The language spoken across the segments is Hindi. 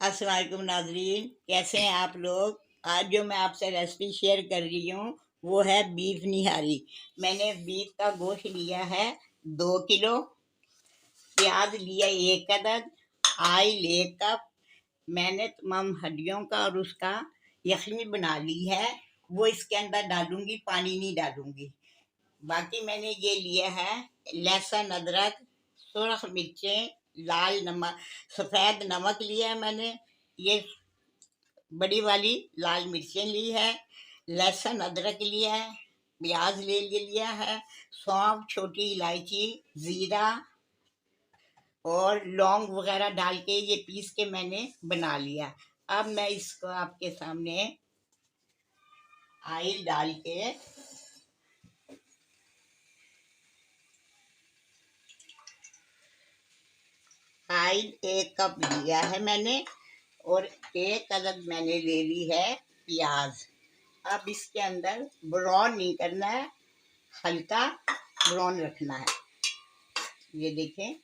अस्सलाम वालेकुम नाजरीन, कैसे हैं आप लोग। आज जो मैं आपसे रेसिपी शेयर कर रही हूँ वो है बीफ निहारी। मैंने बीफ का गोश्त लिया है 2 किलो, प्याज लिया 1 अदद, आयल 1 कप। मैंने तमाम हड्डियों का और उसका यखनी बना ली है, वो इसके अंदर डालूंगी, पानी नहीं डालूंगी। बाकी मैंने ये लिया है लहसुन, अदरक, सुरख मिर्चें, लाल नमक, सफ़ेद नमक लिया है मैंने, ये बड़ी वाली लाल मिर्चें ली है, लहसुन अदरक लिया है, प्याज ले लिया है, सौंफ, छोटी इलायची, ज़ीरा और लौंग वगैरह डाल के ये पीस के मैंने बना लिया। अब मैं इसको आपके सामने ऑयल डाल के ऑयल 1 कप लिया है मैंने और 1 अदद मैंने ले ली है प्याज। अब इसके अंदर ब्राउन नहीं करना है, हल्का ब्राउन रखना है। ये देखें,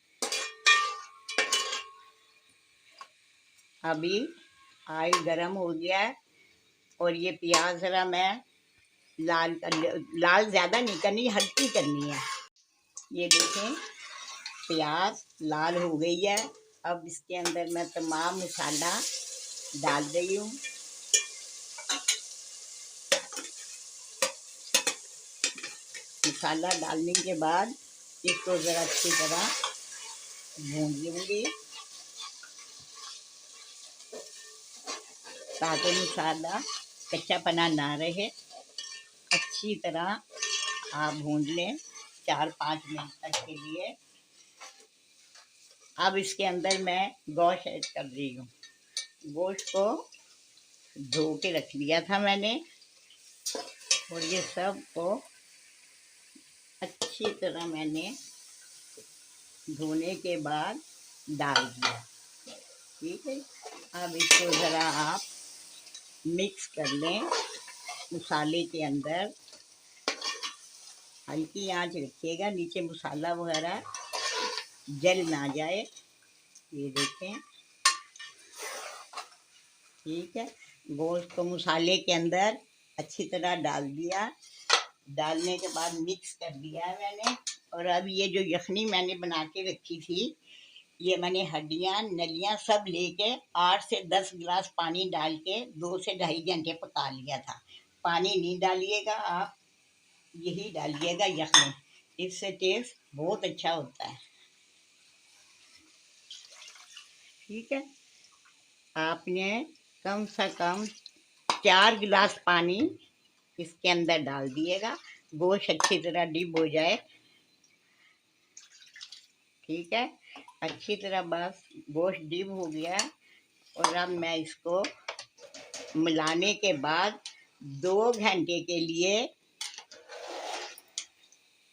अभी ऑयल गरम हो गया है और ये प्याज जरा मैं लाल कर, लाल ज़्यादा नहीं करनी, हल्की करनी है। ये देखें, प्याज लाल हो गई है। अब इसके अंदर मैं तमाम मसाला डाल रही हूँ। मसाला डालने के बाद इसको ज़रा अच्छी तरह भून लूँगी ताकि मसाला कच्चापना ना रहे। अच्छी तरह आप भून लें 4-5 मिनट तक के लिए। अब इसके अंदर मैं गोश्त ऐड कर रही हूँ। गोश्त को धो के रख लिया था मैंने और ये सब को अच्छी तरह मैंने धोने के बाद डाल दिया। ठीक है, अब इसको ज़रा आप मिक्स कर लें मसाले के अंदर। हल्की आंच रखिएगा, नीचे मसाला वगैरह जल ना जाए। ये देखें, ठीक है, गोश्त को मसाले के अंदर अच्छी तरह डाल दिया। डालने के बाद मिक्स कर दिया है मैंने। और अब ये जो यखनी मैंने बना के रखी थी, ये मैंने हड्डियाँ नलियाँ सब लेके 8 से 10 गिलास पानी डाल के 2 से ढाई घंटे पका लिया था। पानी नहीं डालिएगा आप, यही डालिएगा यखनी, इससे टेस्ट बहुत अच्छा होता है। ठीक है, आपने कम से कम 4 गिलास पानी इसके अंदर डाल दिएगा, गोश्त अच्छी तरह डिप हो जाए। ठीक है, अच्छी तरह बस गोश्त डिप हो गया और अब मैं इसको मिलाने के बाद 2 घंटे के लिए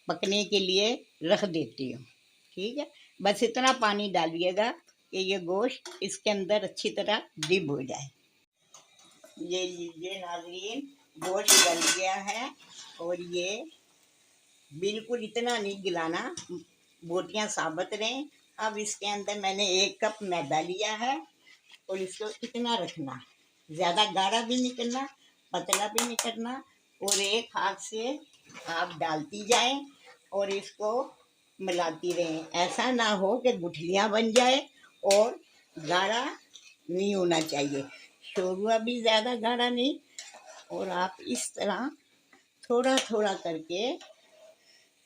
पकने के लिए रख देती हूँ। ठीक है, बस इतना पानी डालिएगा कि ये गोश्त इसके अंदर अच्छी तरह डिप हो जाए। ये लीजिए नाज़रीन, गोश्त गल गया है और ये बिल्कुल इतना नहीं गिलाना, बोटियाँ साबुत रहें। अब इसके अंदर मैंने 1 कप मैदा लिया है और इसको इतना रखना, ज़्यादा गाढ़ा भी नहीं करना, पतला भी नहीं करना। और एक हाथ से आप डालती जाएं और इसको मिलाती रहें। ऐसा ना हो कि गुठलियाँ बन जाए और गाढ़ा नहीं होना चाहिए, शोरबा भी ज़्यादा गाढ़ा नहीं। और आप इस तरह थोड़ा थोड़ा करके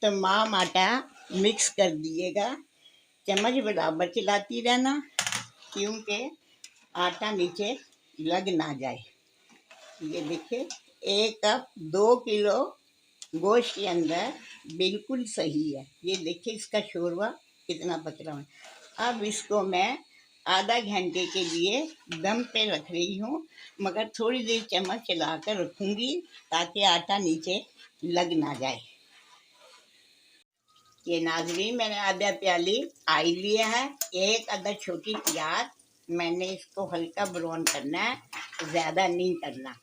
तमाम आटा मिक्स कर दिएगा। चम्मच बराबर चलाती रहना क्योंकि आटा नीचे लग ना जाए। ये देखिए, 1 कप 2 किलो गोश्त के अंदर बिल्कुल सही है। ये देखिए इसका शोरबा कितना पतला है। अब इसको मैं आधा घंटे के लिए दम पे रख रही हूँ, मगर थोड़ी देर चम्मच चला कर रखूँगी ताकि आटा नीचे लग ना जाए। ये नाजरीन, मैंने आधा प्याली ऑयल लिया है, 1 अदद छोटी प्याज, मैंने इसको हल्का ब्राउन करना है, ज़्यादा नहीं करना।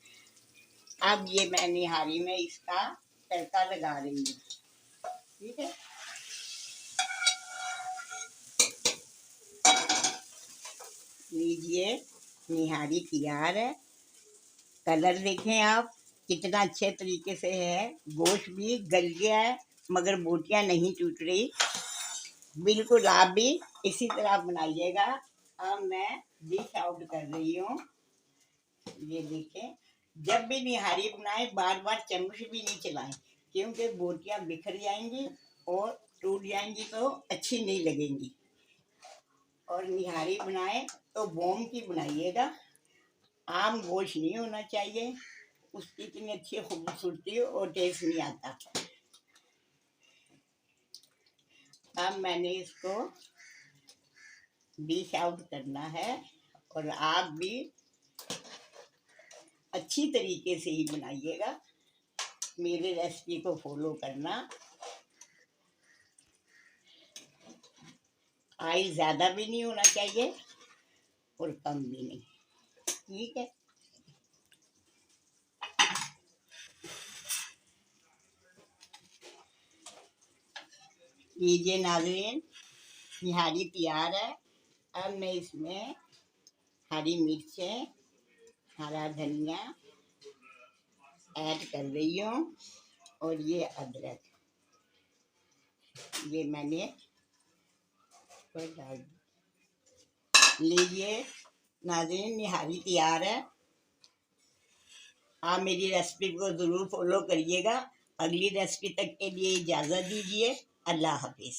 अब ये मैं निहारी में इसका तड़का लगा रही हूँ। ठीक है, लीजिए निहारी तैयार है। कलर देखें आप कितना अच्छे तरीके से है। गोश्त भी गल गया है मगर बोटियां नहीं टूट रही। बिल्कुल आप भी इसी तरह बनाइएगा। अब मैं डिश आउट कर रही हूँ। ये देखें, जब भी निहारी बनाए बार बार चम्मच भी नहीं चलाएं, क्योंकि बोटियां बिखर जाएंगी और टूट जाएंगी तो अच्छी नहीं लगेंगी। और निहारी बनाए तो बोम की बनाइएगा, आम गोश्त नहीं होना चाहिए, उसकी इतनी अच्छी खूबसूरती और टेस्ट नहीं आता। अब मैंने इसको डिश आउट करना है और आप भी अच्छी तरीके से ही बनाइएगा। मेरे रेसिपी को फॉलो करना। ऑयल ज़्यादा भी नहीं होना चाहिए और कम भी नहीं। ठीक है। लीजिए नाज़रीन, निहारी तैयार है। अब मैं इसमें हरी मिर्चें, हरा धनिया ऐड कर रही हूँ और ये अदरक ये मैंने डाल। लीजिए नाज़रीन, निहारी तैयार है। आप मेरी रेसिपी को ज़रूर फॉलो करिएगा। अगली रेसिपी तक के लिए इजाज़त दीजिए। अल्लाह हाफिज़।